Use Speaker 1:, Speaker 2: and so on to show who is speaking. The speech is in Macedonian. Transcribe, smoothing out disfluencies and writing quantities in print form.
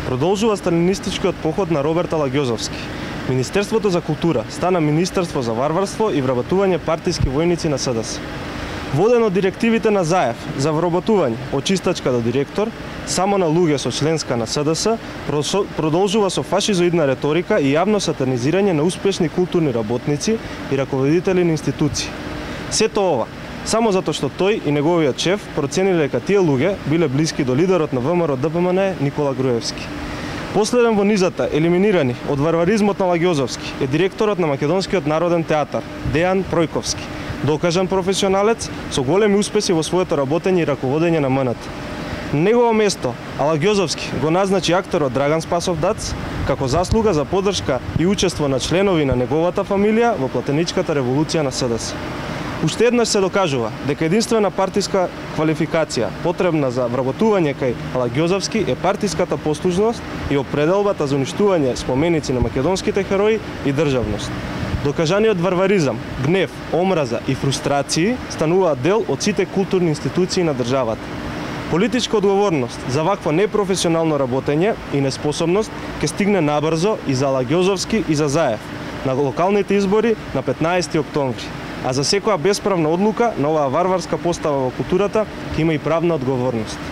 Speaker 1: Продолжува сталинистичкиот поход на Роберт Алагјозовски. Министерството за култура стана Министерство за варварство и вработување партиски војници на СДС. Воден од директивите на Заев за вработување од чистачка до директор, само на луѓе со членска на СДС, продолжува со фашизоидна реторика и јавно сатанизирање на успешни културни работници и раководители на институции. Сето ова само затоа што тој и неговиот шеф процениле дека тие луѓе биле блиски до лидерот на ВМРО ДПМН Никола Груевски. Последен во низата, елиминирани од варваризмот на Алагјозовски, е директорот на Македонскиот народен театар Дејан Пројковски, докажан професионалец со големи успеси во своето работење и раководење на МНТ. На негово место Алагјозовски го назначи акторот Драган Спасов Дац како заслуга за поддршка и учество на членови на неговата фамилија во платеничката револуција на СДС. Уште еднаш се докажува дека единствена партиска квалификација потребна за вработување кај Алагјозовски е партиската послужност и определбата за уништување споменици на македонските херои и државност. Докажаниот варваризам, гнев, омраза и фрустрации стануваат дел од сите културни институции на државата. Политичка одговорност за вакво непрофесионално работење и неспособност ќе стигне набрзо и за Алагјозовски и за Заев на локалните избори на 15 октомври. А за секоја бесправна одлука на оваа варварска постава во културата ќе има и правна одговорност.